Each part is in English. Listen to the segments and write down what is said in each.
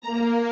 Well,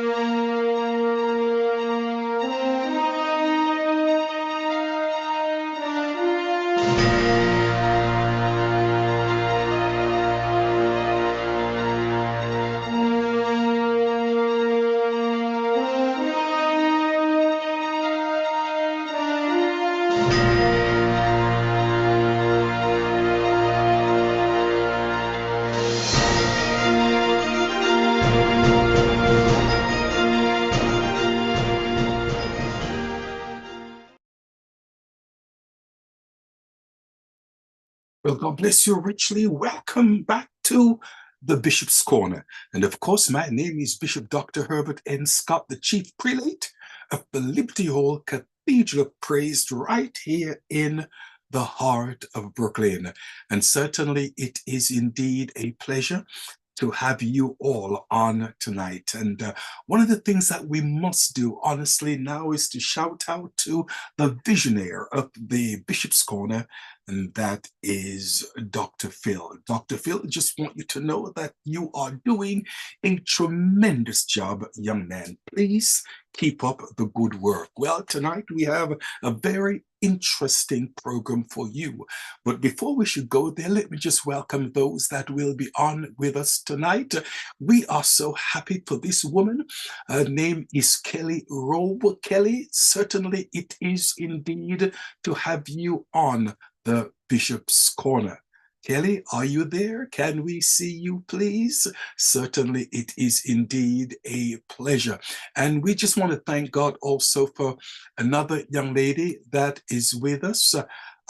God bless you richly. Welcome back to the Bishop's Corner. And of course, my name is Bishop Dr. Herbert N. Scott, the Chief Prelate of the Liberty Hall Cathedral of Praise right here in the heart of Brooklyn. And certainly it is indeed a pleasure to have you all on tonight. And one of the things that we must do, honestly, now is to shout out to the visionary of the Bishop's Corner, and that is Dr. Phil. Dr. Phil, I just want you to know that you are doing a tremendous job, young man. Please keep up the good work. Well, tonight we have a very interesting program for you. But before we should go there, let me just welcome those that will be on with us tonight. We are so happy for this woman. Her name is Kelly Robe. Kelly, certainly it is indeed to have you on the Bishop's Corner. Kelly, are you there? Can we see you, please? Certainly, it is indeed a pleasure. And we just want to thank God also for another young lady that is with us.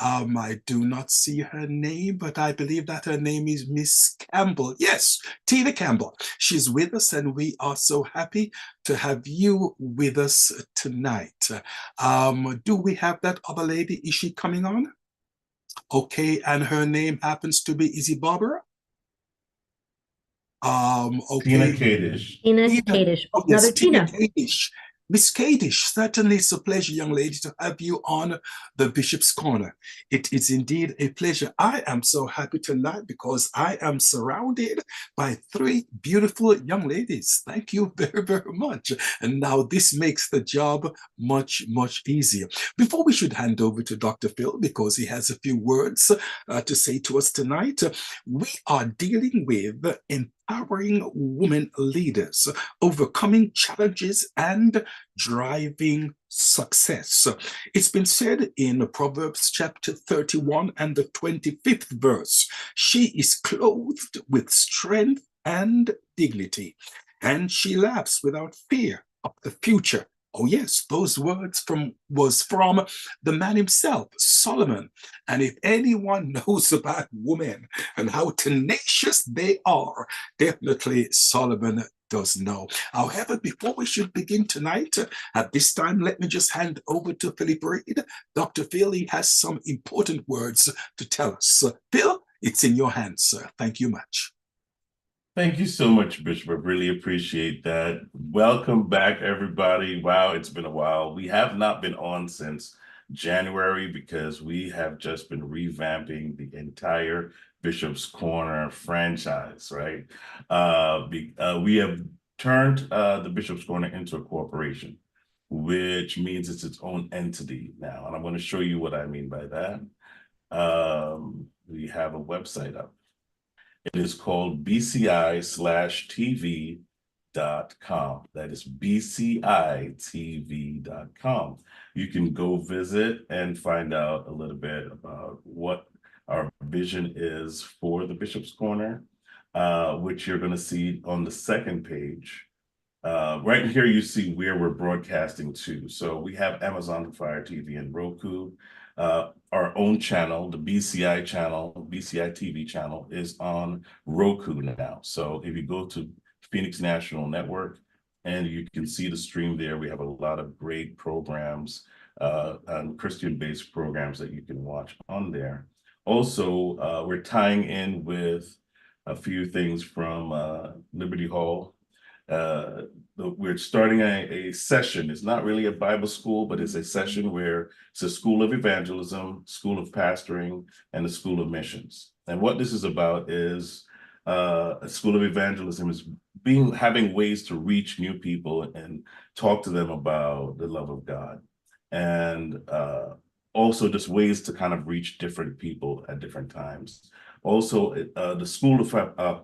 I do not see her name, but I believe that her name is Miss Campbell. Yes, Tina Campbell. She's with us, and we are so happy to have you with us tonight. Do we have that other lady? Is she coming on? Okay, and her name happens to be Izzy Barbara. Okay. Tina Kadish. Tina Kadish. Oh, yes, Another Tina. Kadish. Miss Kadish, certainly it's a pleasure, young lady, to have you on the Bishop's Corner. It is indeed a pleasure. I am so happy tonight because I am surrounded by three beautiful young ladies. Thank you very, very much. And now this makes the job much, much easier. Before we should hand over to Dr. Phil, because he has a few words to say to us tonight, we are dealing with empowering women leaders, overcoming challenges, and driving success. It's been said in Proverbs chapter 31 and the 25th verse, she is clothed with strength and dignity, and she laughs without fear of the future. Oh yes, those words was from the man himself, Solomon. And if anyone knows about women and how tenacious they are, definitely Solomon does know. However, before we should begin tonight, at this time, let me just hand over to Philip Reed. Dr. Phil, he has some important words to tell us. Phil, it's in your hands, sir. Thank you much. Thank you so much, Bishop. I really appreciate that. Welcome back, everybody. Wow, it's been a while. We have not been on since January because we have just been revamping the entire Bishop's Corner franchise, right? We have turned the Bishop's Corner into a corporation, which means it's its own entity now. And I'm going to show you what I mean by that. We have a website up. It is called bci/tv.com. That is bcitv.com. You can go visit and find out a little bit about what our vision is for the Bishop's Corner, which you're going to see on the second page. Right here, you see where we're broadcasting to. So we have Amazon Fire TV and Roku. Our own channel, the BCI channel, BCI TV channel, is on Roku now. So if you go to Phoenix National Network, and you can see the stream there, we have a lot of great programs, and Christian-based programs that you can watch on there. Also, we're tying in with a few things from Liberty Hall. We're starting a session. It's not really a Bible school, but it's a session where it's a school of evangelism, school of pastoring, and a school of missions. And what this is about is a school of evangelism is having ways to reach new people and talk to them about the love of God. And also just ways to kind of reach different people at different times. Also, the School of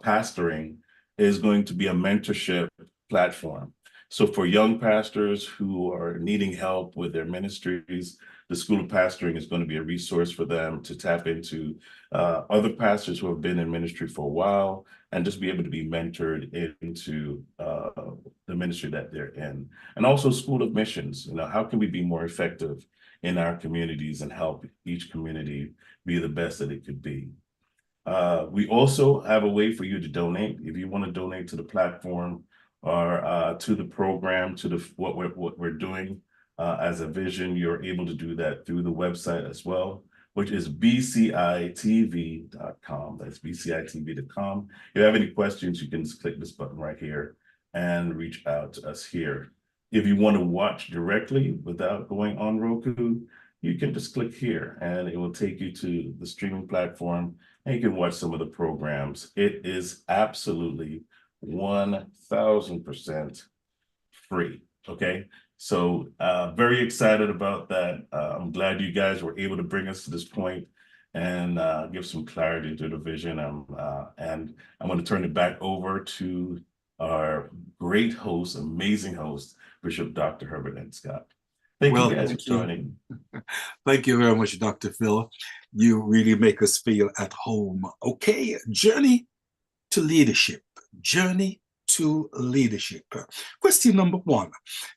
Pastoring is going to be a mentorship platform. So for young pastors who are needing help with their ministries, the School of Pastoring is going to be a resource for them to tap into other pastors who have been in ministry for a while and just be able to be mentored into the ministry that they're in. And also School of Missions, how can we be more effective in our communities and help each community be the best that it could be? We also have a way for you to donate. If you want to donate to the platform or to the program, to what we're doing as a vision, you're able to do that through the website as well, which is bcitv.com. That's bcitv.com. If you have any questions, you can just click this button right here and reach out to us here. If you want to watch directly without going on Roku, you can just click here and it will take you to the streaming platform and you can watch some of the programs. It is absolutely 1000% free. Okay. So very excited about that. I'm glad you guys were able to bring us to this point and give some clarity to the vision. And I'm going to turn it back over to our great host, amazing host, Bishop Dr. Herbert N. Scott. Thank you guys for joining. Thank you very much, Dr. Phil. You really make us feel at home. Okay, journey to leadership. Journey to leadership. Question number 1.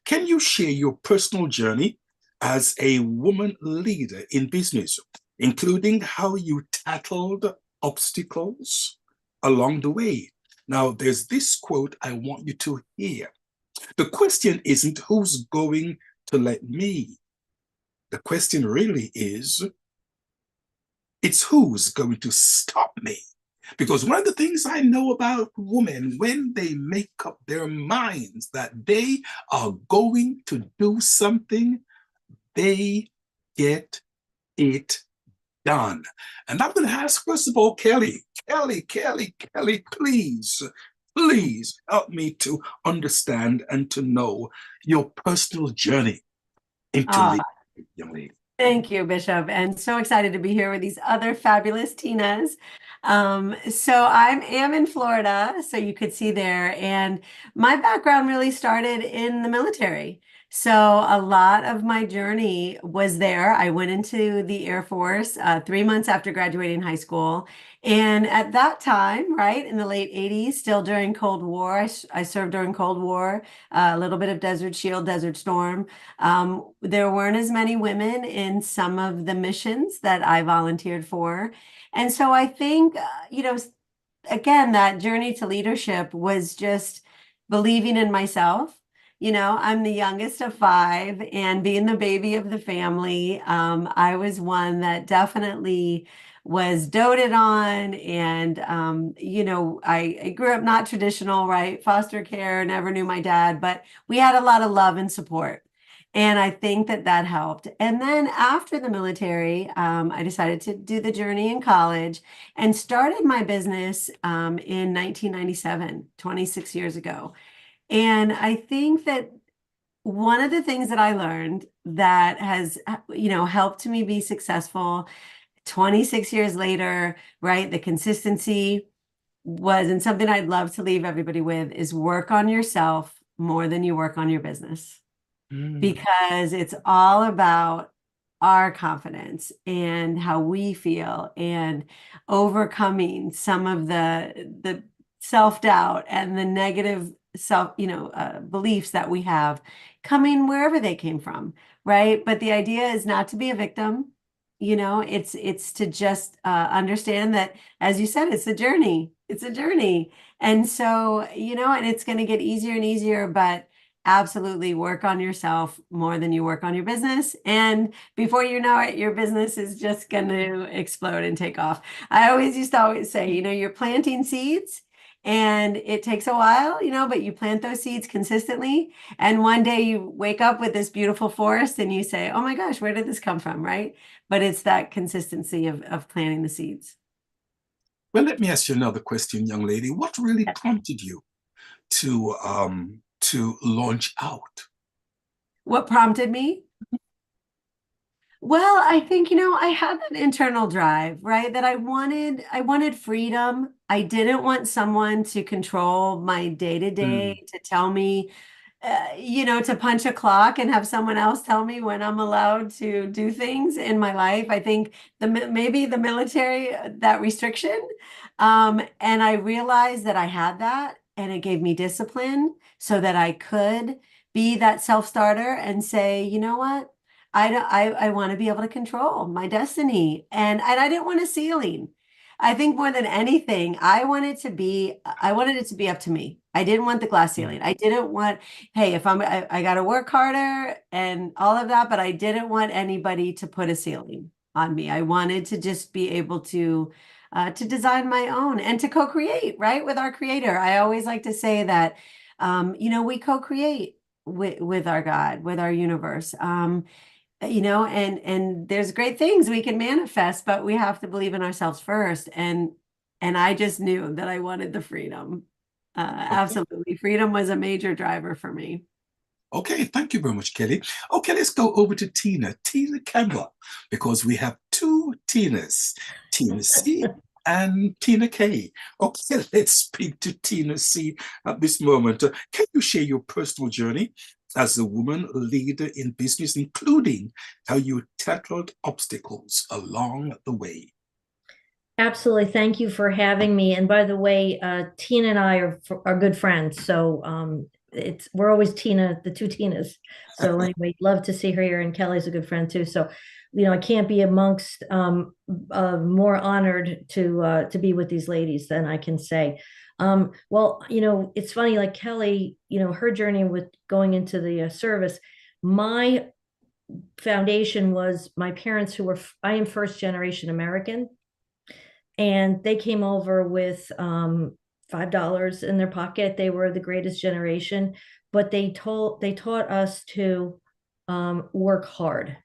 Can you share your personal journey as a woman leader in business, including how you tackled obstacles along the way? Now, there's this quote I want you to hear. The question isn't who's going to let me. The question really is, it's who's going to stop me. Because one of the things I know about women, when they make up their minds that they are going to do something, they get it done. And I'm going to ask, first of all, Kelly, please help me to understand and to know your personal journey into leadership, young lady. Thank you, Bishop, and so excited to be here with these other fabulous Tinas. So I am in Florida, so you could see there, and my background really started in the military. So a lot of my journey was there. I went into the Air Force 3 months after graduating high school. And at that time, right, in the late 80s, still during Cold War, I served during Cold War, a little bit of Desert Shield, Desert Storm. There weren't as many women in some of the missions that I volunteered for. And so I think, again, that journey to leadership was just believing in myself. I'm the youngest of 5, and being the baby of the family, I was one that definitely was doted on. And, I grew up not traditional, right? Foster care, never knew my dad, but we had a lot of love and support. And I think that helped. And then after the military, I decided to do the journey in college and started my business in 1997, 26 years ago. And I think that one of the things that I learned that has, helped me be successful 26 years later, right? The consistency was, and something I'd love to leave everybody with, is work on yourself more than you work on your business. Because it's all about our confidence and how we feel and overcoming some of the self-doubt and the negative beliefs that we have coming wherever they came from, right? But the idea is not to be a victim. It's to just understand that, as you said, it's a journey. It's a journey. And so, and it's going to get easier and easier, but absolutely work on yourself more than you work on your business. And before you know it, your business is just going to explode and take off. I used to always say, you're planting seeds and it takes a while, but you plant those seeds consistently. And one day you wake up with this beautiful forest and you say, oh my gosh, where did this come from? Right. But it's that consistency of planting the seeds. Well, let me ask you another question, young lady. What really prompted you to launch out? What prompted me? Well, I think, I had that internal drive, right? That I wanted freedom. I didn't want someone to control my day to Mm, day, to tell me, to punch a clock and have someone else tell me when I'm allowed to do things in my life. I think maybe the military, that restriction. And I realized that I had that, and it gave me discipline so that I could be that self-starter and say, you know what? I want to be able to control my destiny. And I didn't want a ceiling. I think more than anything, I wanted it to be up to me. I didn't want the glass mm. ceiling. I didn't want, hey, if I got to work harder and all of that, but I didn't want anybody to put a ceiling on me. I wanted to just be able to design my own and to co-create, right, with our creator. I always like to say that, we co-create with our God, with our universe. And there's great things we can manifest, but we have to believe in ourselves first. And I just knew that I wanted the freedom. Okay. Absolutely. Freedom was a major driver for me. Okay, thank you very much, Kelly. Okay, let's go over to Tina Campbell, because we have two Tinas, Tina C and Tina K. Okay, let's speak to Tina C at this moment. Can you share your personal journey as a woman leader in business, including how you tackled obstacles along the way? Absolutely. Thank you for having me. And by the way, Tina and I are good friends. So we're always Tina, the two Tinas. So anyway, love to see her here. And Kelly's a good friend too. So, I can't be amongst more honored to be with these ladies than I can say. Well, it's funny, like Kelly, her journey with going into the service, my foundation was my parents I am first generation American, and they came over with $5 in their pocket. They were the greatest generation, but they taught us to work hard.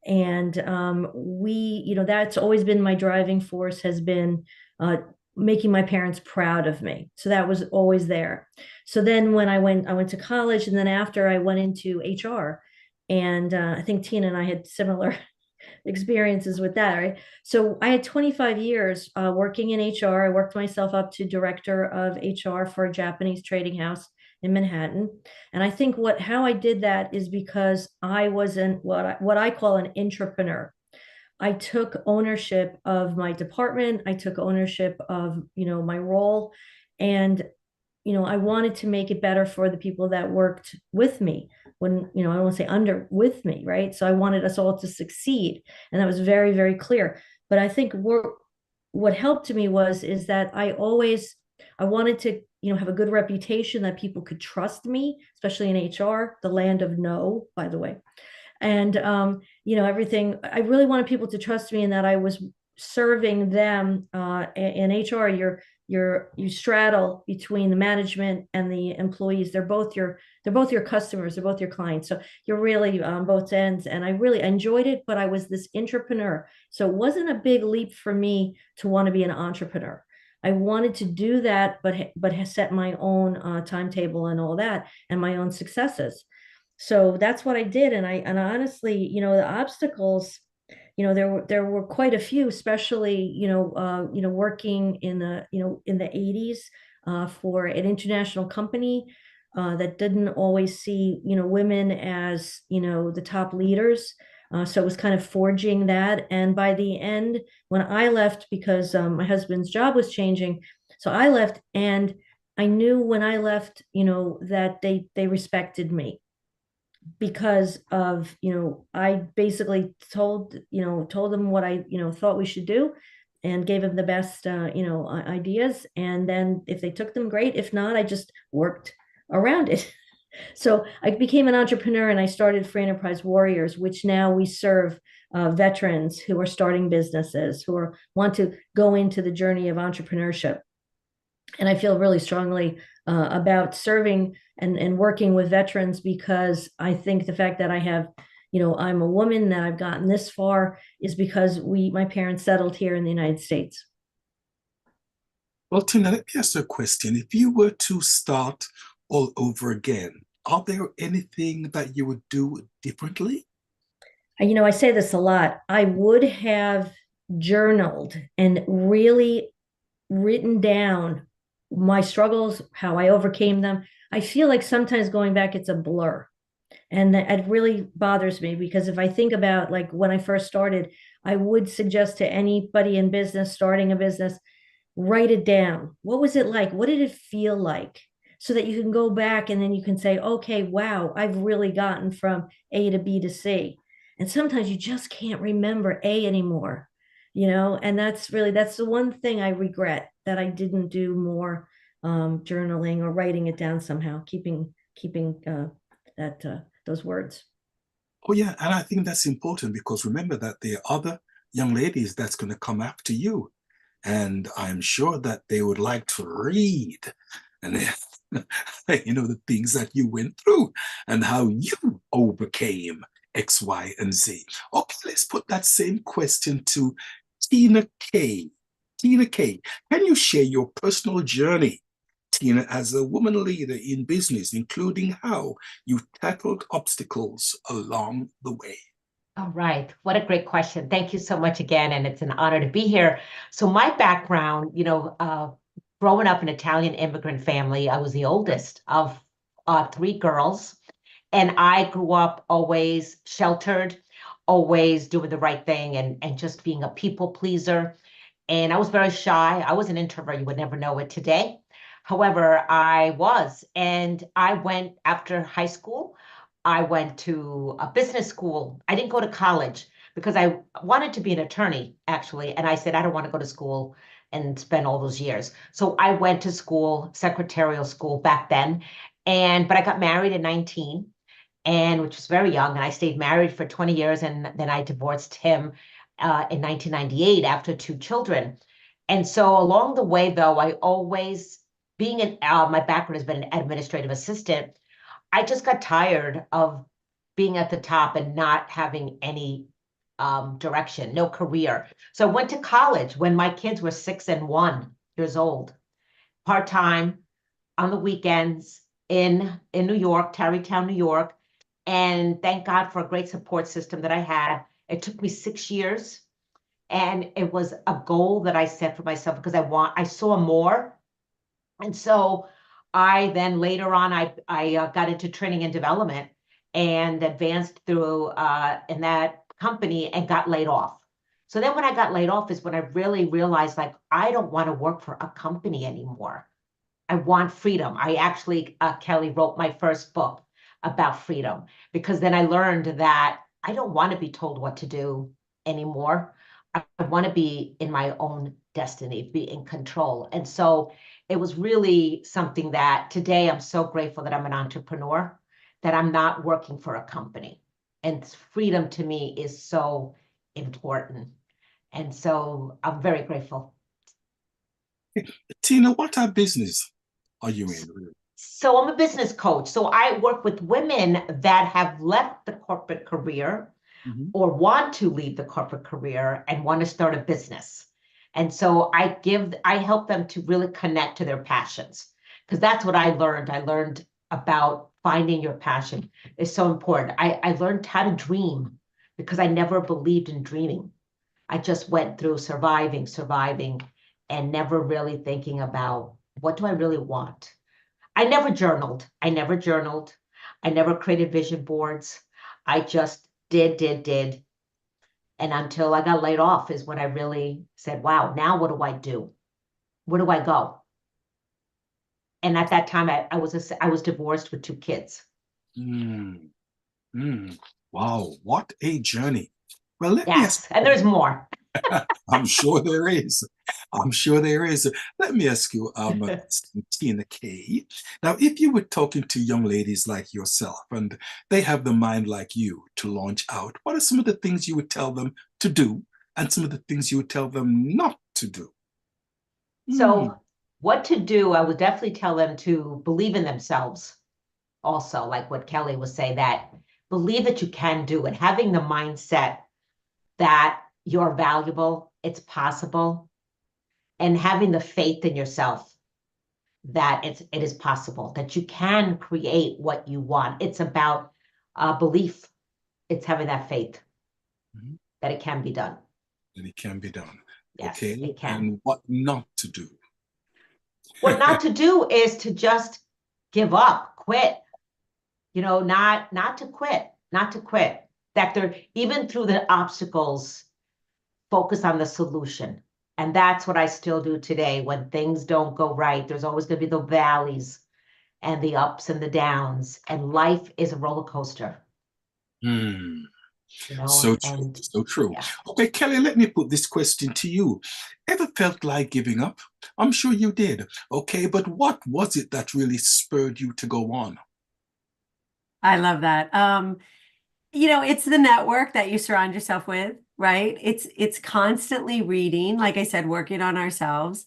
And that's always been my driving force, has been making my parents proud of me. So that was always there. So then when I went to college, and then after I went into HR, and I think Tina and I had similar experiences with that, right? So I had 25 years working in HR. I worked myself up to director of HR for a Japanese trading house in Manhattan. And I think how I did that is because I was what I call an entrepreneur. I took ownership of my department. I took ownership of, my role. And I wanted to make it better for the people that worked with me, when, I don't want to say with me, right? So I wanted us all to succeed. And that was very, very clear. But I think what helped me is that I wanted to, have a good reputation, that people could trust me, especially in HR, the land of no, by the way. And, everything, I really wanted people to trust me, and that I was serving them. In HR, you straddle between the management and the employees. They're both your customers, they're both your clients. So you're really on both ends. And I really enjoyed it, but I was this entrepreneur. So it wasn't a big leap for me to want to be an entrepreneur. I wanted to do that, but has set my own timetable and all that, and my own successes. So that's what I did. And honestly, the obstacles, there were quite a few, especially, working in the 80s for an international company that didn't always see, women as, the top leaders. So it was kind of forging that. And by the end, when I left, because my husband's job was changing, so I left, and I knew when I left, that they respected me, because of, I basically told them what I, thought we should do, and gave them the best, ideas. And then if they took them, great. If not, I just worked around it. So I became an entrepreneur, and I started Free Enterprise Warriors, which now we serve veterans who are starting businesses, who want to go into the journey of entrepreneurship. And I feel really strongly about serving and working with veterans, because I think the fact that I'm a woman, that I've gotten this far, is because my parents settled here in the United States. Well, Tina, let me ask you a question. If you were to start all over again, are there anything that you would do differently? You know, I say this a lot. I would have journaled and really written down my struggles, how I overcame them. I feel like sometimes going back, it's a blur. And it really bothers me because if I think about like when I first started, I would suggest to anybody in business, starting a business, write it down. What was it like? What did it feel like? So that you can go back and then you can say, okay, wow, I've really gotten from A to B to C. And sometimes you just can't remember A anymore, you know, and that's the one thing I regret that I didn't do more journaling or writing it down somehow, keeping that those words. Oh, yeah. And I think that's important because remember that there are other young ladies that's going to come after you. And I'm sure that they would like to read and the things that you went through and how you overcame X, Y, and Z. Okay, let's put that same question to Tina K. Tina K, can you share your personal journey, Tina, as a woman leader in business, including how you tackled obstacles along the way? All right. What a great question. Thank you so much again. And it's an honor to be here. So my background, growing up in an Italian immigrant family, I was the oldest of three girls. And I grew up always sheltered, always doing the right thing and just being a people pleaser. And I was very shy. I was an introvert. You would never know it today. However, I was. And I went after high school. I went to a business school. I didn't go to college because I wanted to be an attorney, actually. And I said, I don't want to go to school and spend all those years. So I went to school, secretarial school back then. But I got married at 19, and which was very young. And I stayed married for 20 years. And then I divorced him in 1998 after two children. And so along the way, though, I always, my background has been an administrative assistant. I just got tired of being at the top and not having any direction, no career. So I went to college when my kids were 6 and 1 years old, part-time on the weekends in New York, Tarrytown, New York. And thank God for a great support system that I had. It took me 6 years. And it was a goal that I set for myself because I saw more. And so I then later on, I got into training and development and advanced through in that company and got laid off. So then when I got laid off is when I really realized, like, I don't want to work for a company anymore. I want freedom. I actually, Kelly, wrote my first book about freedom because then I learned that I don't want to be told what to do anymore. I want to be in my own destiny, be in control. And so it was really something that today I'm so grateful that I'm an entrepreneur, that I'm not working for a company. And freedom to me is so important. And so I'm very grateful. Tina, what type of business are you in? So I'm a business coach. So I work with women that have left the corporate career or want to leave the corporate career and want to start a business. And so I help them to really connect to their passions, because that's what I learned. I learned about finding your passion is so important. I learned how to dream because I never believed in dreaming. I just went through surviving, and never really thinking about what do I really want. I never journaled. I never created vision boards. I just did. And until I got laid off is when I really said, wow, now what do I do? Where do I go? And at that time, I was divorced with 2 kids. Wow, what a journey. Well, let me ask. Yes, and there's more. I'm sure there is. Let me ask you, Tina K. Now, if you were talking to young ladies like yourself and they have the mind like you to launch out, what are some of the things you would tell them to do and some of the things you would tell them not to do? So what to do, I would definitely tell them to believe in themselves. Also, like what Kelly was saying, that believe that you can do it, having the mindset that you're valuable, it's possible, and having the faith in yourself. that it is possible, that you can create what you want. It's about belief. It's having that faith Mhm. that it can be done. And it can be done. Yes, Okay. it can. And what not to do. What not to do is to just give up, quit. You know, not to quit, not to quit. That there, even through the obstacles, focus on the solution. And that's what I still do today. When things don't go right, there's always going to be the valleys and the ups and the downs. And life is a roller coaster, Hmm. you know, So true. and So true. yeah. Okay, Kelly, let me put this question to you. Ever felt like giving up? I'm sure you did. Okay, but what was it that really spurred you to go on? I love that. You know, it's the network that you surround yourself with, right? It's constantly reading, like I said, working on ourselves.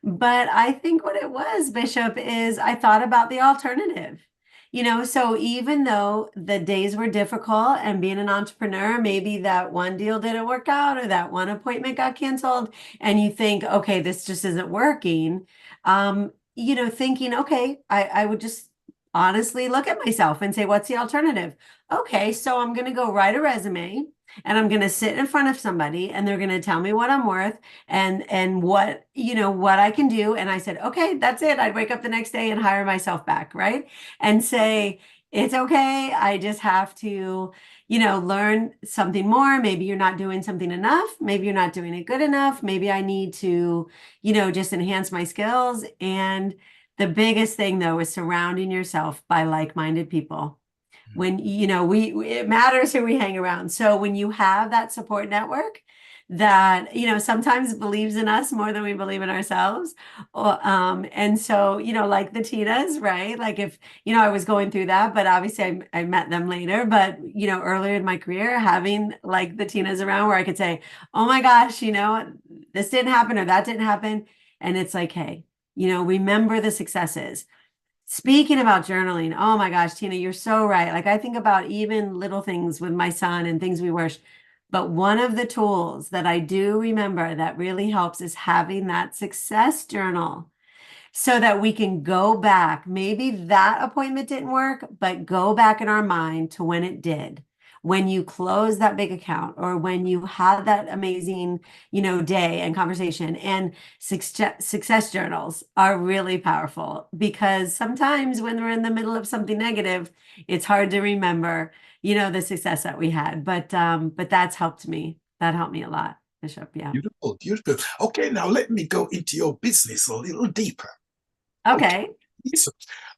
But I think what it was, Bishop, is I thought about the alternative. You know, so even though the days were difficult and being an entrepreneur, maybe that one deal didn't work out or that one appointment got canceled, and you think, okay, this just isn't working. You know, thinking, okay, I would just honestly look at myself and say, what's the alternative? Okay, so I'm going to go write a resume and I'm going to sit in front of somebody and they're going to tell me what I'm worth and what, you know, what I can do. And I said, okay, that's it. I'd wake up the next day and hire myself back, right? And say, it's okay. I just have to, you know, learn something more. Maybe you're not doing something enough. Maybe you're not doing it good enough. Maybe I need to, you know, just enhance my skills. And the biggest thing though is surrounding yourself by like-minded people. When, you know, it matters who we hang around. So when you have that support network that, you know, sometimes believes in us more than we believe in ourselves. And so, you know, like the Tinas, right? Like if, you know, I was going through that, but obviously I met them later, but, you know, earlier in my career, having like the Tinas around where I could say, oh my gosh, you know, this didn't happen or that didn't happen. And it's like, hey, you know, remember the successes. Speaking about journaling, oh my gosh, Tina, you're so right. Like I think about even little things with my son and things we wish. But one of the tools that I do remember that really helps is having that success journal so that we can go back. Maybe that appointment didn't work, but go back in our mind to when it did. When you close that big account or when you had that amazing, you know, day and conversation. And success journals are really powerful because sometimes when we're in the middle of something negative, it's hard to remember, you know, the success that we had. But that's helped me. That helped me a lot, Bishop. Yeah. Beautiful, beautiful. Okay, now let me go into your business a little deeper. Okay. So,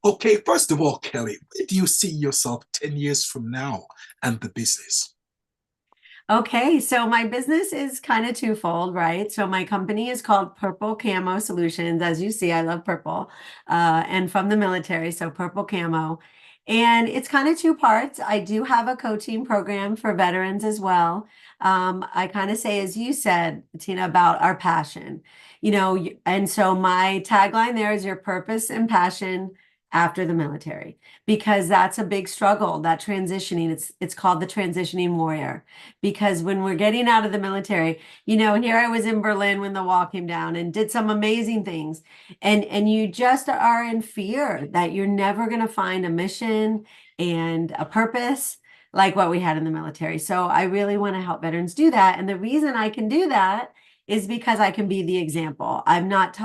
okay, first of all, Kelly, where do you see yourself 10 years from now and the business? Okay, so my business is kind of twofold, right? So my company is called Purple Camo Solutions. As you see, I love purple, and from the military, so Purple Camo. And it's kind of two parts. I do have a coaching program for veterans as well. I kind of say, as you said, Tina, about our passion, you know, and so my tagline there is your purpose and passion after the military, because that's a big struggle, that transitioning. It's called the transitioning warrior because when we're getting out of the military, you know, here I was in Berlin when the wall came down and did some amazing things. And you just are in fear that you're never going to find a mission and a purpose like what we had in the military. So I really want to help veterans do that. And the reason I can do that is because I can be the example. I'm not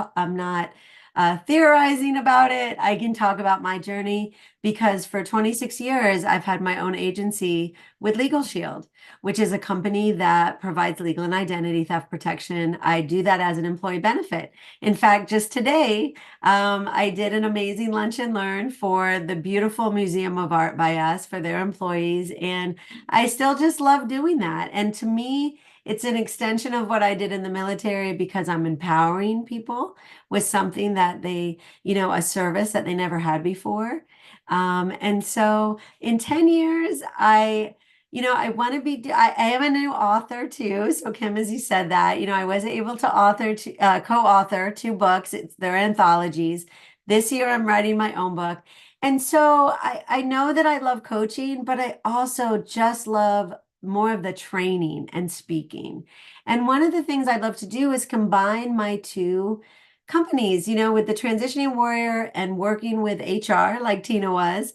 theorizing about it. I can talk about my journey because for 26 years, I've had my own agency with Legal Shield, which is a company that provides legal and identity theft protection. I do that as an employee benefit. In fact, just today, I did an amazing lunch and learn for the beautiful Museum of Art by us for their employees. And I still just love doing that. And to me, it's an extension of what I did in the military because I'm empowering people with something that they, you know, a service that they never had before. And so in 10 years, you know, I want to be, I am a new author too. So Kim, as you said that, you know, I was able to co-author two books. They're anthologies. This year I'm writing my own book. And so I know that I love coaching, but I also just love more of the training and speaking. And one of the things I'd love to do is combine my two companies, with the transitioning warrior and working with HR like Tina was,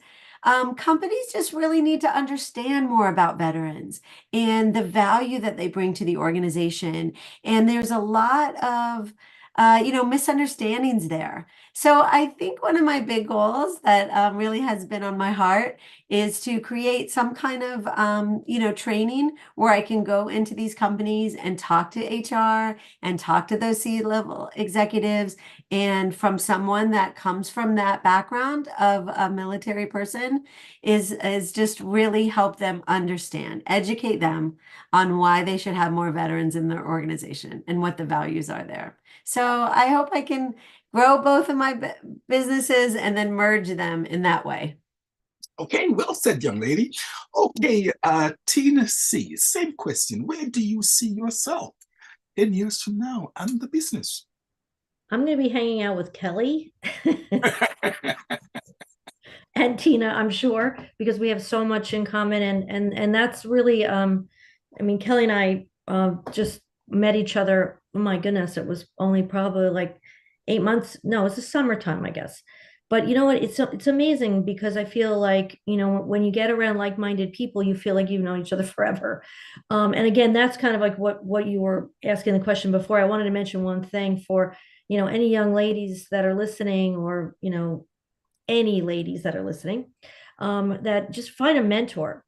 companies just really need to understand more about veterans and the value that they bring to the organization. And there's a lot of misunderstandings there. So I think one of my big goals that really has been on my heart is to create some kind of, training where I can go into these companies and talk to HR and talk to those C-level executives, and from someone that comes from that background of a military person is just really help them understand, educate them on why they should have more veterans in their organization and what the values are there. So I hope I can grow both of my businesses and then merge them in that way. Okay, well said, young lady. Okay, Tina C, same question. Where do you see yourself 10 years from now and the business? I'm going to be hanging out with Kelly and Tina, I'm sure, because we have so much in common. And that's really, Kelly and I just met each other. Oh my goodness, it was only probably like 8 months. No, it's the summertime, I guess. But you know what? It's amazing because I feel like, when you get around like-minded people, you feel like you've known each other forever. And again, that's kind of like what you were asking the question before. I wanted to mention one thing for, any young ladies that are listening, or, any ladies that are listening, that just find a mentor,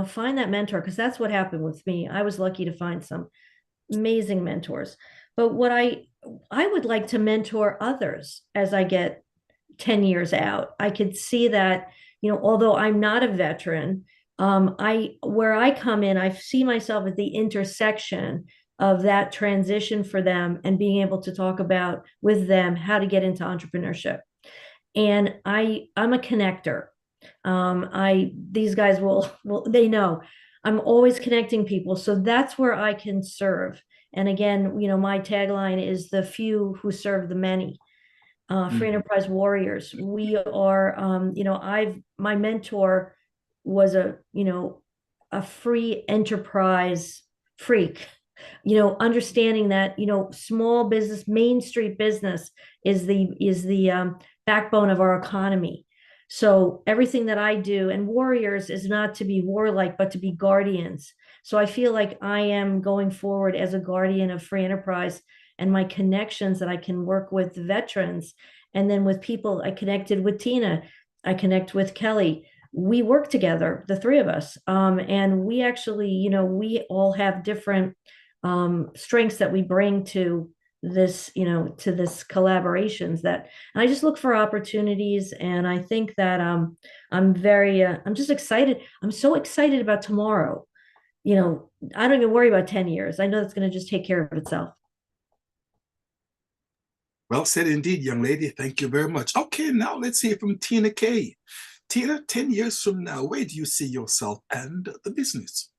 find that mentor, because that's what happened with me. I was lucky to find some amazing mentors. But what I would like to mentor others as I get 10 years out. I could see that, although I'm not a veteran, where I come in, I see myself at the intersection of that transition for them and being able to talk about with them how to get into entrepreneurship. And I'm a connector. These guys will they know I'm always connecting people. So that's where I can serve. And again, my tagline is the few who serve the many. Free enterprise warriors. We are, my mentor was a free enterprise freak, understanding that, small business, Main Street business is the backbone of our economy. So everything that I do, and warriors is not to be warlike, but to be guardians. So I feel like I am going forward as a guardian of free enterprise and my connections, that I can work with veterans. And then with people, I connected with Tina, I connect with Kelly. We work together, the three of us. And we actually, we all have different strengths that we bring to this, to this collaborations, that I just look for opportunities. And I think that I'm just excited. I'm so excited about tomorrow. I don't even worry about 10 years. I know that's going to just take care of itself. Well said indeed, young lady. Thank you very much. Okay, now let's hear from Tina K. Tina, 10 years from now, where do you see yourself and the business?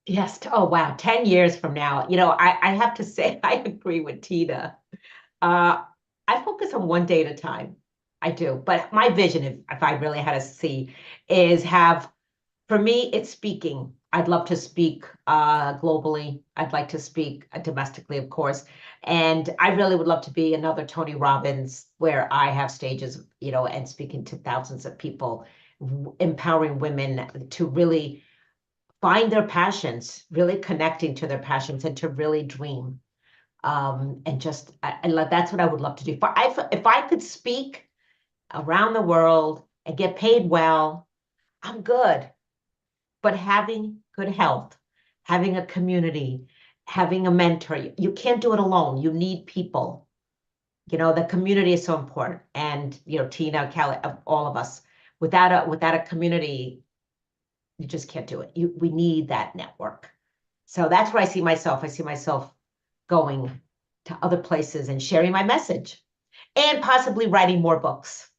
Yes. Oh, wow. 10 years from now, I have to say, I agree with Tina. I focus on one day at a time. I do. But my vision, if I really had to see, is for me, it's speaking. I'd love to speak globally. I'd like to speak domestically, of course. And I really would love to be another Tony Robbins, where I have stages, and speaking to thousands of people, empowering women to really find their passions, really connecting to their passions, and to really dream. And just, I love, that's what I would love to do. If I could speak around the world and get paid well, I'm good. But having good health, having a community, having a mentor, you can't do it alone. You need people. The community is so important. And, Tina, Kelly, all of us, without a community, you just can't do it. We need that network. So that's where I see myself. I see myself going to other places and sharing my message, and possibly writing more books.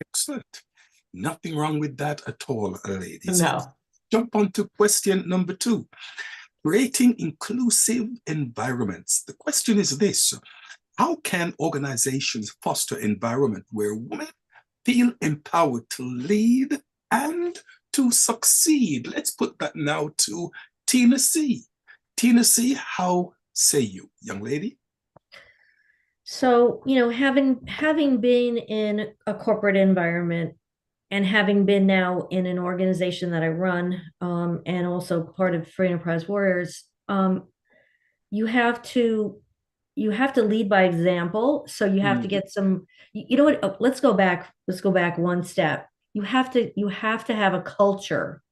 Excellent. Nothing wrong with that at all, ladies. No. Jump on to question number 2. Creating inclusive environments. The question is this: how can organizations foster environment where women feel empowered to lead and to succeed? Let's put that now to Tina C. Tina C, how say you, young lady? So, having been in a corporate environment and having been now in an organization that I run, and also part of Free Enterprise Warriors, you have to lead by example. So you have to get some, you know what, let's go back one step. You have to have a culture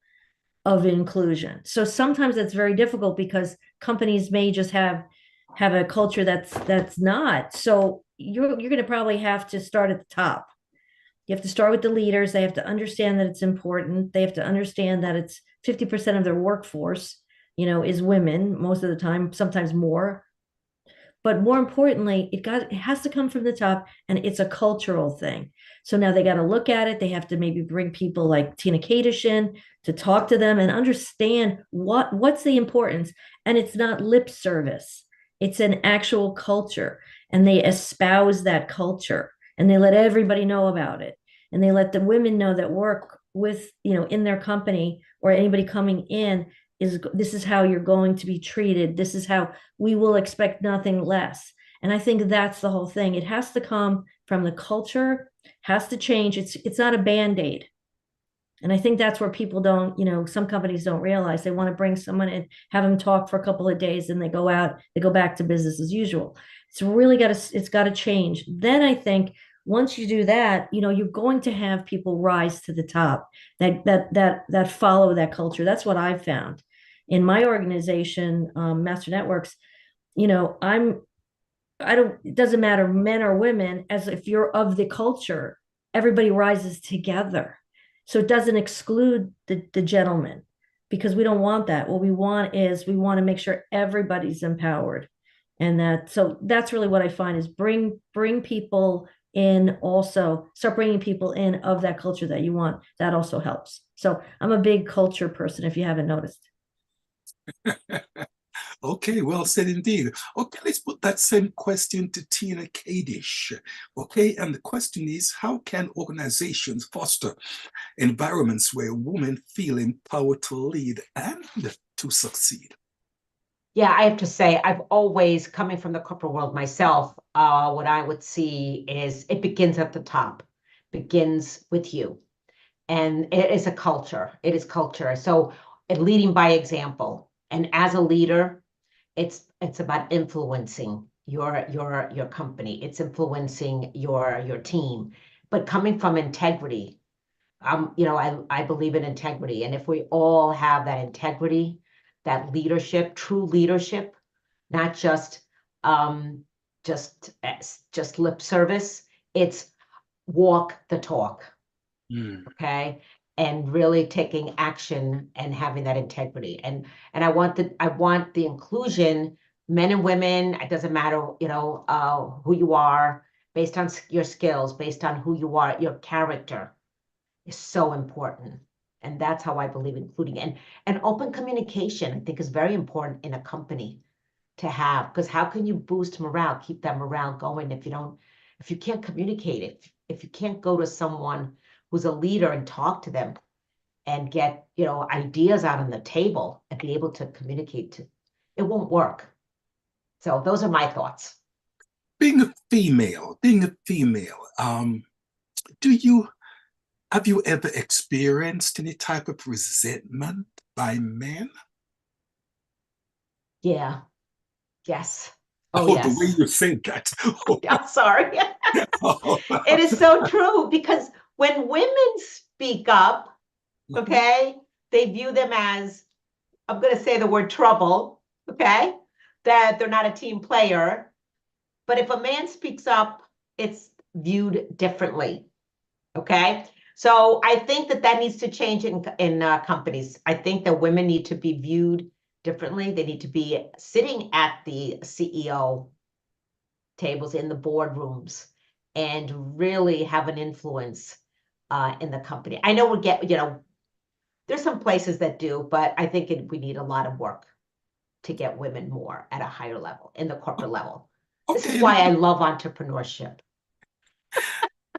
of inclusion. So sometimes it's very difficult because companies may just have a culture that's not. So you're going to probably have to start at the top. You have to start with the leaders. They have to understand that it's important. They have to understand that it's 50% of their workforce, is women most of the time, sometimes more. But more importantly, it has to come from the top, and it's a cultural thing. So now they got to look at it. They have to maybe bring people like Tina Kadish in to talk to them and understand what's the importance. And it's not lip service. It's an actual culture. And they espouse that culture, and they let everybody know about it. And they let the women know that work with, in their company, or anybody coming in, this is how you're going to be treated. This is how we will expect nothing less. And I think that's the whole thing. It has to come from the culture, has to change. It's not a band-aid. And I think that's where people don't, some companies don't realize. They want to bring someone in, have them talk for a couple of days, and they go out, they go back to business as usual. It's got to change. Then I think once you do that, you're going to have people rise to the top that follow that culture. That's what I've found in my organization, Master Networks. It doesn't matter men or women, as if you're of the culture, everybody rises together. So it doesn't exclude the gentleman, because we don't want that. What we want to make sure everybody's empowered. And so that's really what I find is bring people in, also start bringing people in of that culture that you want. That also helps. So I'm a big culture person, if you haven't noticed. Okay, well said indeed. Okay, let's put that same question to Tina Kadish. Okay, and the question is, how can organizations foster environments where women feel empowered to lead and to succeed? Yeah, I have to say, I've always, coming from the corporate world myself, what I would see is it begins at the top, begins with you. And it is a culture. It is culture. So leading by example. And as a leader, it's about influencing your company. It's influencing your team. But coming from integrity, I believe in integrity. And if we all have that integrity, that leadership, true leadership, not just lip service, it's walk the talk. Okay, and really taking action and having that integrity. And I want the inclusion, men and women. It doesn't matter, who you are, based on your skills, based on who you are. Your character is so important. And that's how I believe including. And open communication, I think, is very important in a company to have, because how can you boost morale, keep that morale going if you can't communicate it, if you can't go to someone who's a leader and talk to them and get, ideas out on the table and be able to communicate it won't work. So those are my thoughts. Being a female, have you ever experienced any type of resentment by men? Yeah. Yes. Oh, yes. The way you think that. I'm sorry. It is so true, because when women speak up, okay, they view them as, I'm going to say the word trouble, okay, that they're not a team player. But if a man speaks up, it's viewed differently, okay? So I think that needs to change in companies. I think that women need to be viewed differently. They need to be sitting at the CEO tables, in the boardrooms, and really have an influence in the company. I know there's some places that do, but I think we need a lot of work to get women more at a higher level, in the corporate level. This is why I love entrepreneurship.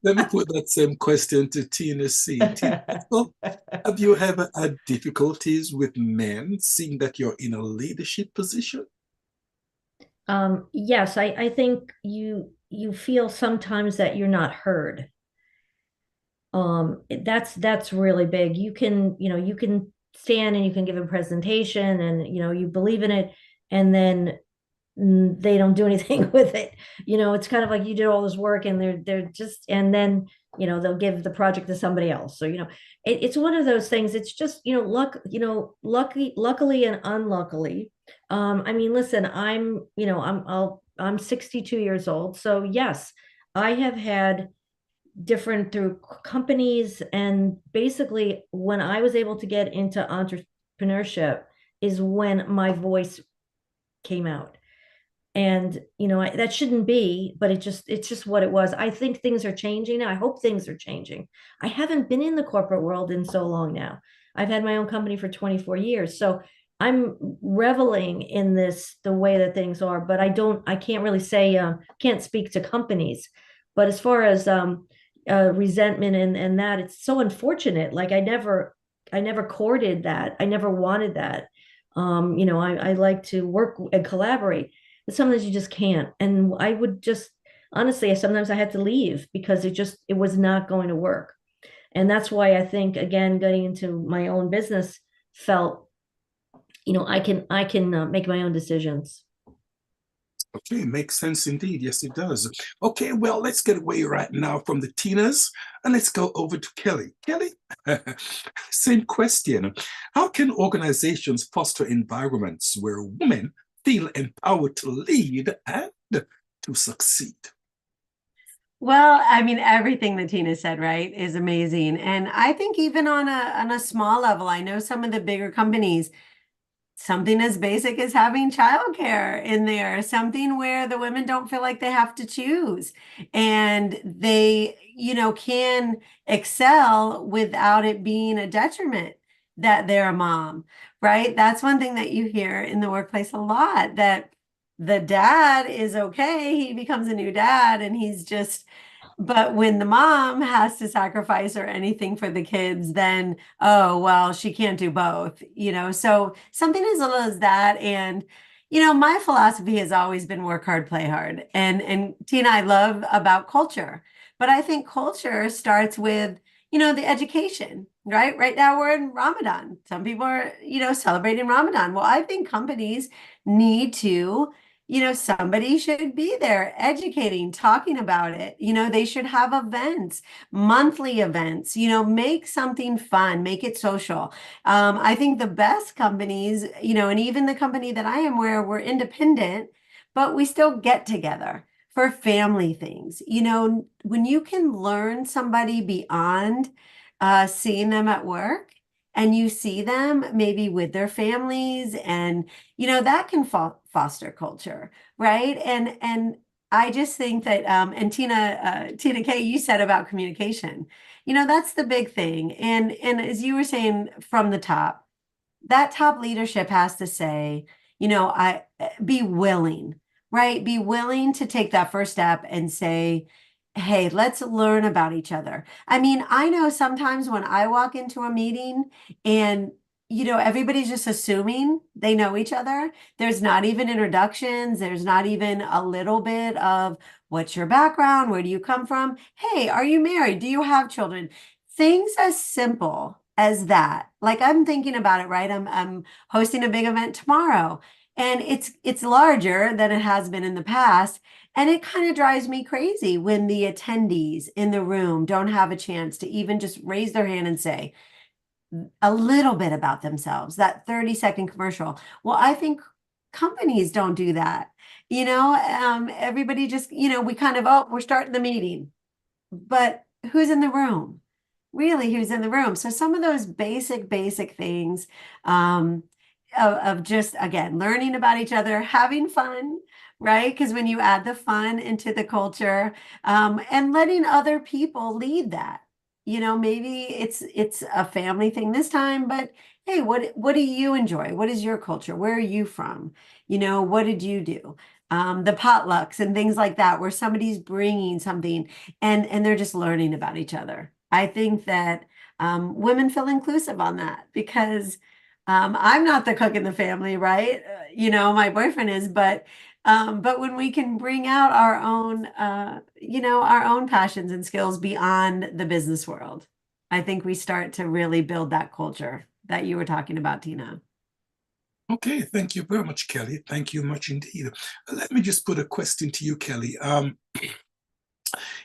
Let me put that same question to Tina C. Tina, have you ever had difficulties with men seeing that you're in a leadership position? Yes, I think you feel sometimes that you're not heard. That's really big. You can stand and you can give a presentation and you believe in it, and then they don't do anything with it. It's kind of like you did all this work and they're just, and then they'll give the project to somebody else. So it's one of those things. It's just luckily and unluckily. I mean, listen, I'm 62 years old, so yes, I have had different through companies, and basically when I was able to get into entrepreneurship is when my voice came out. And that shouldn't be, but it's just what it was. I think things are changing. I hope things are changing. I haven't been in the corporate world in so long now. I've had my own company for 24 years, so I'm reveling in the way that things are. But I can't really say, can't speak to companies. But as far as resentment and that, it's so unfortunate. Like I never courted that. I never wanted that. I like to work and collaborate, but sometimes you just can't. And I would just, honestly, sometimes I had to leave because it was not going to work. And that's why I think, again, getting into my own business felt, I can make my own decisions. Okay, makes sense indeed. Yes, it does. Okay, well, let's get away right now from the Tinas and let's go over to Kelly. Kelly, same question. How can organizations foster environments where women feel empowered to lead and to succeed? Well, I mean, everything that Tina said, right, is amazing. And I think even on a small level, I know some of the bigger companies, something as basic as having childcare in there, something where the women don't feel like they have to choose and they, can excel without it being a detriment that they're a mom, right? That's one thing that you hear in the workplace a lot, that the dad is okay, he becomes a new dad and he's just, but when the mom has to sacrifice or anything for the kids, then, oh, well, she can't do both, So something as little as that. And, my philosophy has always been work hard, play hard. And Tina, I love about culture, but I think culture starts with, the education, right? Right now we're in Ramadan. Some people are, celebrating Ramadan. Well, I think companies need to, somebody should be there educating, talking about it. They should have events, monthly events, make something fun, make it social. I think the best companies, and even the company that I am where we're independent, but we still get together for family things. When you can learn somebody beyond seeing them at work, and you see them maybe with their families, and that can foster culture, right? And I just think that and Tina K, you said about communication, that's the big thing. And as you were saying, from the top, that top leadership has to say, I be willing, right? Be willing to take that first step and say, hey, let's learn about each other. I mean, I know sometimes when I walk into a meeting and everybody's just assuming they know each other. There's not even introductions. There's not even a little bit of what's your background? Where do you come from? Hey, are you married? Do you have children? Things as simple as that. Like, I'm thinking about it, right? I'm hosting a big event tomorrow, and it's larger than it has been in the past. And it kind of drives me crazy when the attendees in the room don't have a chance to even just raise their hand and say a little bit about themselves, that 30-second commercial. Well, I think companies don't do that. Everybody just, we kind of, oh, we're starting the meeting, but who's in the room? Really, who's in the room? So some of those basic things of just, again, learning about each other, having fun, right? Because when you add the fun into the culture, and letting other people lead that, maybe it's a family thing this time, but hey, what do you enjoy? What is your culture? Where are you from? What did you do? The potlucks and things like that, where somebody's bringing something and they're just learning about each other. I think that women feel inclusive on that because I'm not the cook in the family, right? My boyfriend is, but But when we can bring out our own, our own passions and skills beyond the business world, I think we start to really build that culture that you were talking about, Tina. Okay, thank you very much, Kelly. Thank you much indeed. Let me just put a question to you, Kelly.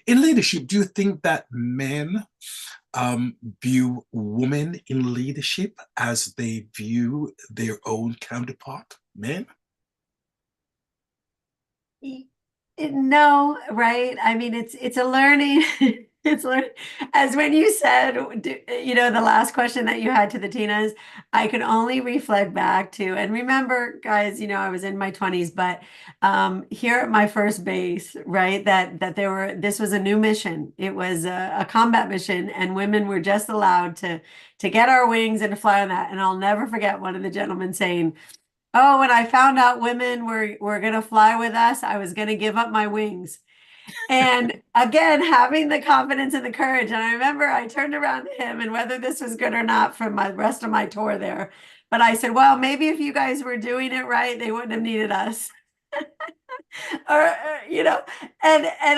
In leadership, do you think that men view women in leadership as they view their own counterpart, men? No, right? I mean, it's a learning. It's learning. As when you said, the last question that you had to the Tinas, I could only reflect back to, and remember, guys, I was in my 20s, but here at my first base, right, that this was a new mission. It was a combat mission, and women were just allowed to get our wings and to fly on that. And I'll never forget one of the gentlemen saying, "Oh, when I found out women were gonna fly with us, I was gonna give up my wings." And again, having the confidence and the courage. And I remember I turned around to him, and whether this was good or not from my rest of my tour there, but I said, "Well, maybe if you guys were doing it right, they wouldn't have needed us." And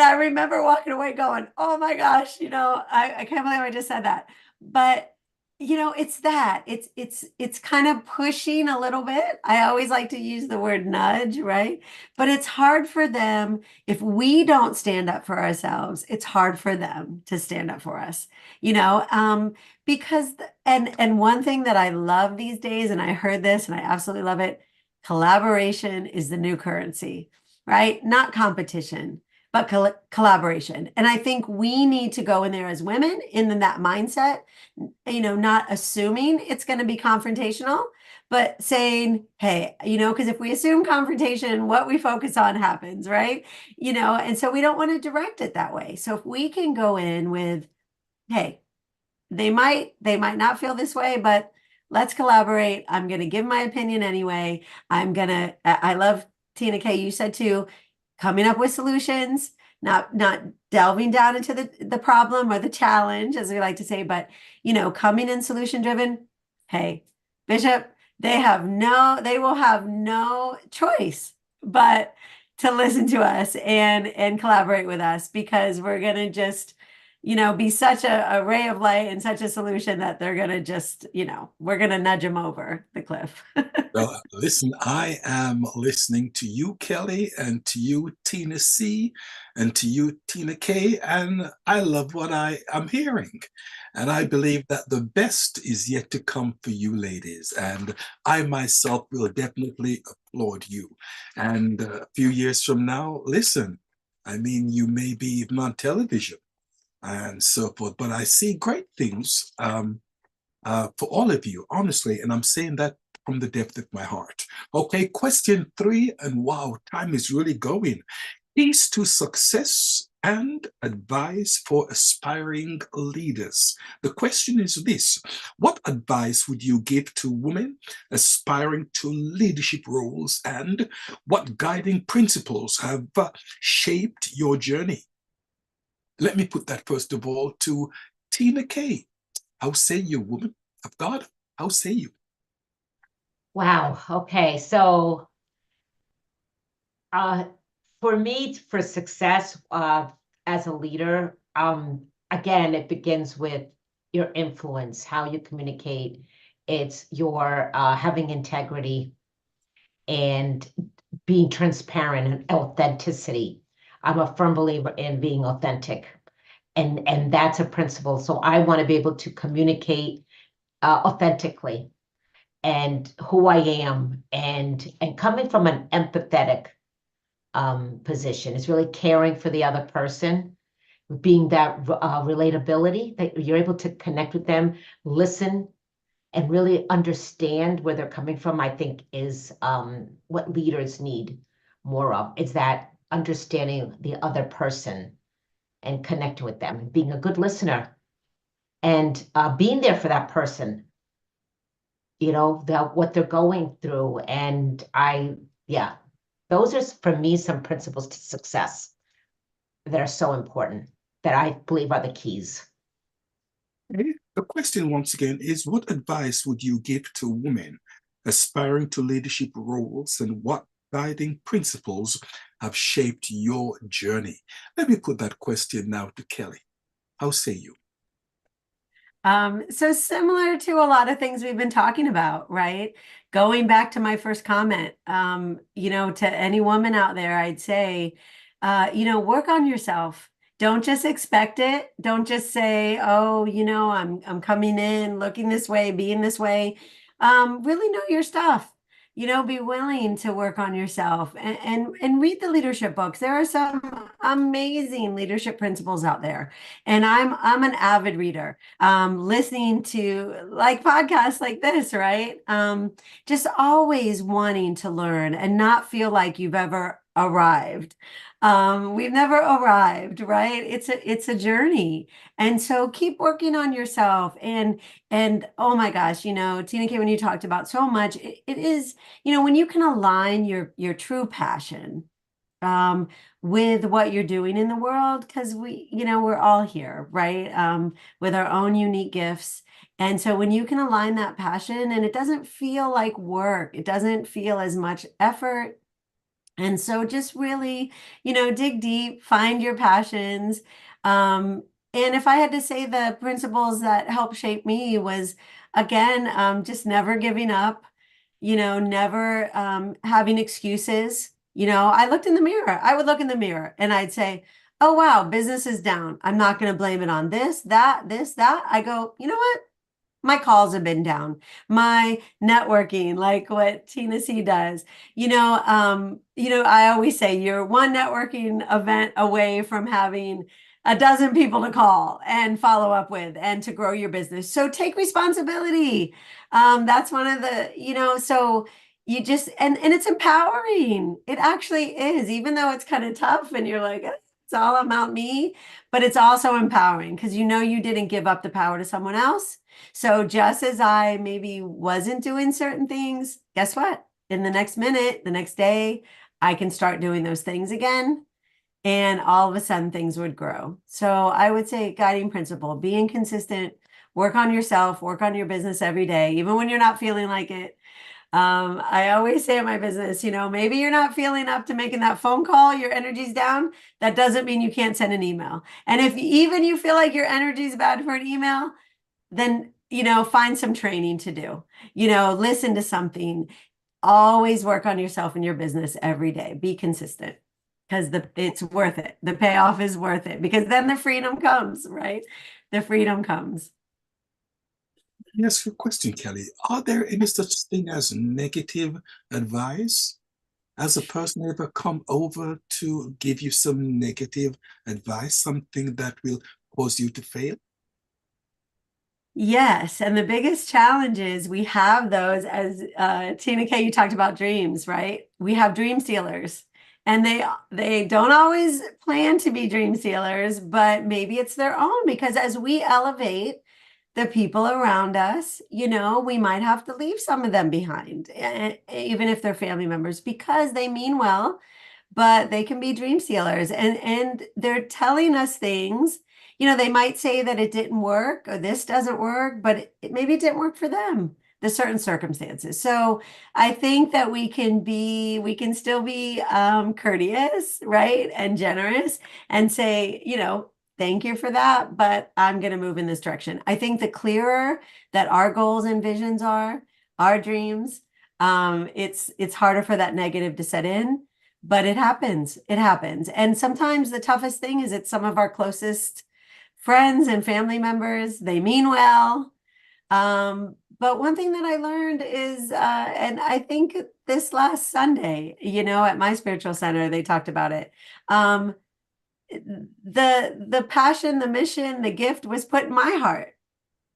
I remember walking away going, "Oh my gosh, I can't believe I just said that." But it's kind of pushing a little bit. I always like to use the word nudge, right? But it's hard for them if we don't stand up for ourselves. It's hard for them to stand up for us, because and one thing that I love these days, and I heard this and I absolutely love it, collaboration is the new currency, right? Not competition, but collaboration. And I think we need to go in there as women in that mindset, not assuming it's going to be confrontational, but saying, hey, because if we assume confrontation, what we focus on happens, right? And so we don't want to direct it that way. So if we can go in with, hey, they might not feel this way, but let's collaborate. I'm going to give my opinion anyway. I love Tina K, you said too, coming up with solutions, not delving down into the problem or the challenge, as we like to say, but coming in solution driven. Hey, Bishop, they will have no choice but to listen to us and collaborate with us, because we're going to just be such a ray of light and such a solution that they're going to just, we're going to nudge them over the cliff. Well, listen, I am listening to you, Kelly, and to you, Tina C, and to you, Tina K, and I love what I am hearing. And I believe that the best is yet to come for you, ladies. And I myself will definitely applaud you. And a few years from now, listen, I mean, you may be even on television and so forth, but I see great things for all of you, honestly, and I'm saying that from the depth of my heart. Okay, question 3, and wow, time is really going. Keys to success and advice for aspiring leaders. The question is this: what advice would you give to women aspiring to leadership roles, and what guiding principles have shaped your journey? Let me put that first of all to Tina K. How say you, woman of God? How say you? Wow. Okay. So for me, for success as a leader, again, it begins with your influence, how you communicate. It's your having integrity and being transparent and authenticity. I'm a firm believer in being authentic, and that's a principle. So I want to be able to communicate authentically and who I am, and coming from an empathetic position. It's really caring for the other person, being that relatability, that you're able to connect with them, listen, and really understand where they're coming from. I think is what leaders need more of. It's that understanding the other person and connecting with them, being a good listener, and being there for that person, what they're going through. And yeah, those are for me some principles to success that are so important, that I believe are the keys. Okay. The question once again is, what advice would you give to women aspiring to leadership roles, and what guiding principles have shaped your journey? Let me put that question now to Kelly. How say you? So similar to a lot of things we've been talking about, right? Going back to my first comment, to any woman out there, I'd say, work on yourself. Don't just expect it. Don't just say, oh, I'm coming in looking this way, being this way. Really know your stuff. Be willing to work on yourself and read the leadership books. There are some amazing leadership principles out there. And I'm an avid reader, listening to like podcasts like this, right? Just always wanting to learn and not feel like you've ever arrived. We've never arrived, right? It's a journey. And so keep working on yourself. And oh my gosh, Tina K, when you talked about so much, it is, when you can align your true passion with what you're doing in the world, because we're all here, right? With our own unique gifts. And so when you can align that passion and it doesn't feel like work, it doesn't feel as much effort. And so just really, dig deep, find your passions. And if I had to say the principles that helped shape me was, again, just never giving up, never having excuses. I looked in the mirror. I would look in the mirror and I'd say, oh, wow, business is down. I'm not going to blame it on this, that. I go, you know what? My calls have been down. My networking, like what Tina C does, I always say you're one networking event away from having a dozen people to call and follow up with and to grow your business. So take responsibility. That's one of the, so you just, and it's empowering. It actually is, even though it's kind of tough and you're like, it's all about me, but it's also empowering because you didn't give up the power to someone else. So just as I maybe wasn't doing certain things, guess what? In the next minute, the next day, I can start doing those things again. And all of a sudden things would grow. So I would say guiding principle, being consistent, work on yourself, work on your business every day, even when you're not feeling like it. I always say in my business, maybe you're not feeling up to making that phone call, your energy's down. That doesn't mean you can't send an email. And if even you feel like your energy is bad for an email, then, find some training to do, listen to something, always work on yourself and your business every day. Be consistent because it's worth it. The payoff is worth it because then the freedom comes, right? The freedom comes. Yes, your question, Kelly. Are there any such thing as negative advice? Has a person ever come over to give you some negative advice, something that will cause you to fail? Yes, and the biggest challenge is we have those, as Tina K, you talked about dreams, right? We have dream sealers, and they don't always plan to be dream sealers, but maybe it's their own because as we elevate the people around us, we might have to leave some of them behind, even if they're family members, because they mean well, but they can be dream sealers and they're telling us things. They might say that it didn't work or this doesn't work, but maybe it didn't work for them, the certain circumstances. So I think that we can still be courteous, right? And generous and say, thank you for that, but I'm going to move in this direction. I think the clearer that our goals and visions are, our dreams, it's harder for that negative to set in, but it happens. It happens. And sometimes the toughest thing is it's some of our closest friends and family members. They mean well. But one thing that I learned is, and I think this last Sunday, at my spiritual center, they talked about it. The passion, the mission, the gift was put in my heart.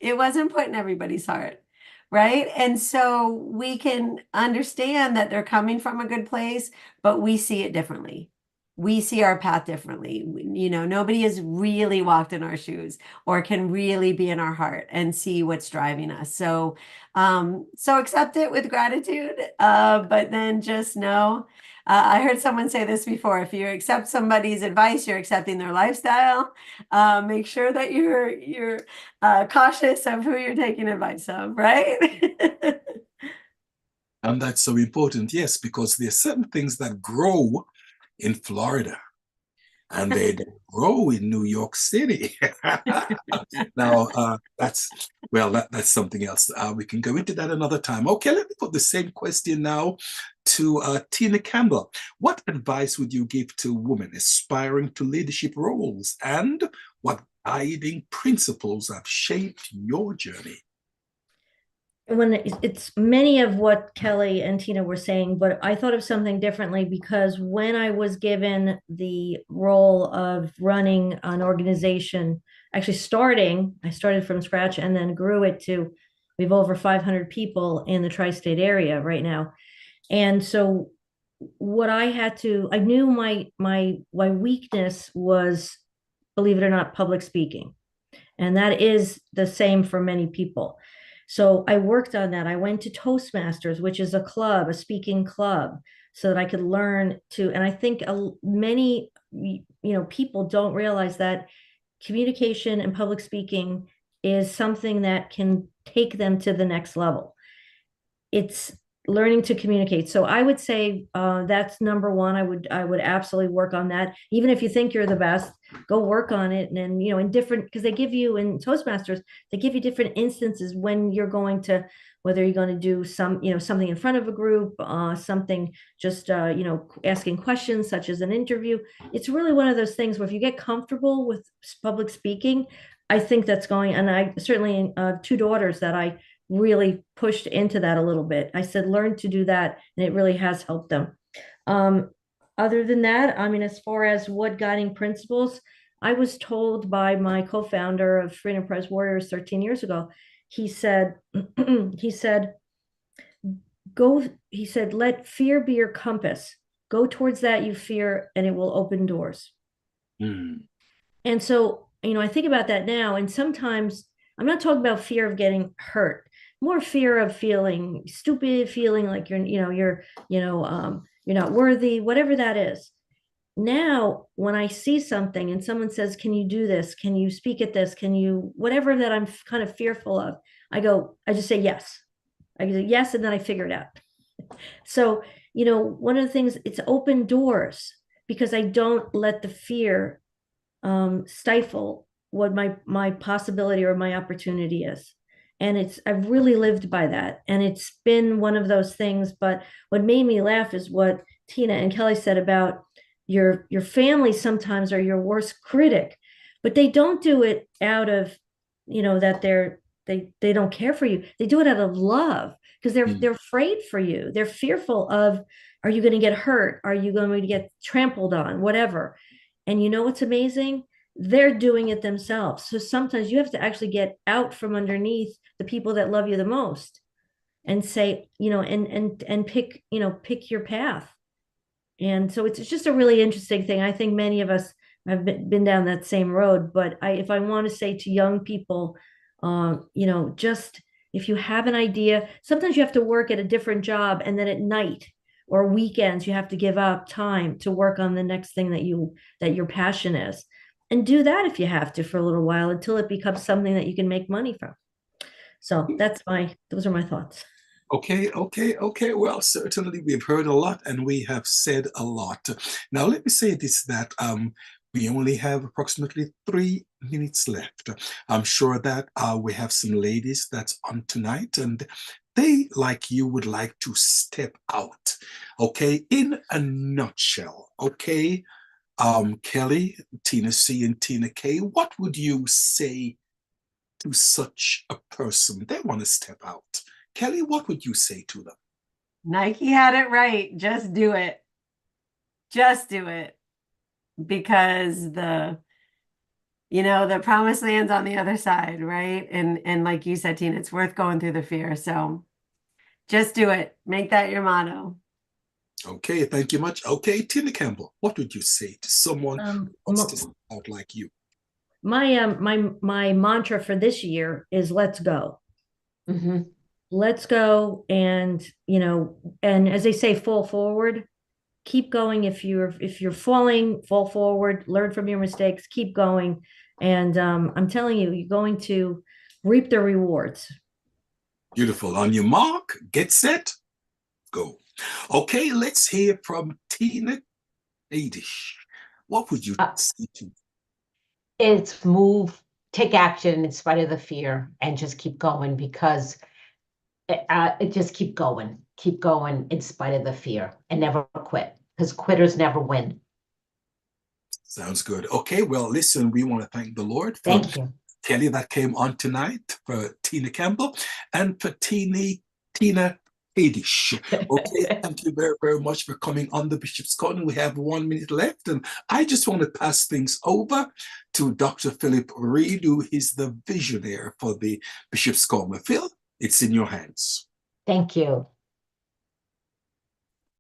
It wasn't put in everybody's heart, right? And so we can understand that they're coming from a good place, but we see it differently. We see our path differently. Nobody has really walked in our shoes or can really be in our heart and see what's driving us. So accept it with gratitude, but then just know. I heard someone say this before, if you accept somebody's advice, you're accepting their lifestyle. Make sure that you're cautious of who you're taking advice of, right? And that's so important, yes, because there are certain things that grow in Florida and they don't grow in New York City. Now, that's something else. We can go into that another time. Okay, let me put the same question now to Tina Campbell. What advice would you give to women aspiring to leadership roles, and what guiding principles have shaped your journey? When it's many of what Kelly and Tina were saying, but I thought of something differently because when I was given the role of running an organization, actually I started from scratch and then grew it to, we have over 500 people in the tri-state area right now. And so what I knew my weakness was, believe it or not, public speaking. And that is the same for many people. So I worked on that. I went to Toastmasters, which is a speaking club, so that I could learn to, and I think many, people don't realize that communication and public speaking is something that can take them to the next level. It's learning to communicate. So I would say that's number one. I would absolutely work on that. Even if you think you're the best, go work on it. And then, in different, because they give you in Toastmasters, they give you different instances when you're going to, whether you're going to do something in front of a group, something just, asking questions such as an interview. It's really one of those things where if you get comfortable with public speaking, I think that's going, and I certainly, 2 daughters that I really pushed into that a little bit. I said, learn to do that. And it really has helped them. Other than that, I mean, as far as what guiding principles, I was told by my co-founder of Free Enterprise Warriors 13 years ago, he said, let fear be your compass. Go towards that you fear, and it will open doors. Mm. And so, I think about that now, and sometimes I'm not talking about fear of getting hurt, more fear of feeling stupid, feeling like you're not worthy, whatever that is. Now, when I see something and someone says, can you do this? Can you speak at this? Can you, whatever that I'm kind of fearful of, I just say yes. I say yes, and then I figure it out. So, one of the things, it's open doors because I don't let the fear stifle what my possibility or my opportunity is. And I've really lived by that. And it's been one of those things. But what made me laugh is what Tina and Kelly said about your family sometimes are your worst critic, but they don't do it out of, that they don't care for you. They do it out of love because they're afraid for you. They're fearful of, are you going to get hurt? Are you going to get trampled on? Whatever. And you know what's amazing? They're doing it themselves. So sometimes you have to actually get out from underneath the people that love you the most and say, and pick your path. And so it's just a really interesting thing. I think many of us have been down that same road. But if I want to say to young people, just if you have an idea, sometimes you have to work at a different job, and then at night or weekends, you have to give up time to work on the next thing that your passion is. And do that if you have to for a little while until it becomes something that you can make money from. So those are my thoughts. Okay. Well, certainly we've heard a lot and we have said a lot. Now, let me say this, that we only have approximately 3 minutes left. I'm sure that we have some ladies that's on tonight, and they, like you, would like to step out. Okay, in a nutshell. Okay, Kelly, Tina C, and Tina K, what would you say to such a person? They want to step out. Kelly, what would you say to them? Nike had it right. Just do it. Just do it. Because the promised land's on the other side, right? And like you said, Tina, it's worth going through the fear. So just do it. Make that your motto. Okay, thank you much. Okay, Tina Campbell, what would you say to someone who wants to step out like you? My mantra for this year is let's go. Mm-hmm. Let's go. And and as they say, fall forward. Keep going. If you're falling, fall forward, learn from your mistakes, keep going. And I'm telling you, you're going to reap the rewards. Beautiful. On your mark, get set, go. Okay, let's hear from Tina Adish. What would you say to? It's move, take action in spite of the fear, and just keep going, because it just keep going in spite of the fear, and never quit, because quitters never win. Sounds good. Okay, well, listen, we want to thank the Lord for Thank you. Kelly that came on tonight, for Tina Campbell, and for Tina Adish. Okay, thank you very, very much for coming on the Bishop's Corner. We have 1 minute left, and I just want to pass things over to Dr. Philip Reed, who is the visionary for the Bishop's Corner. Phil, it's in your hands. Thank you.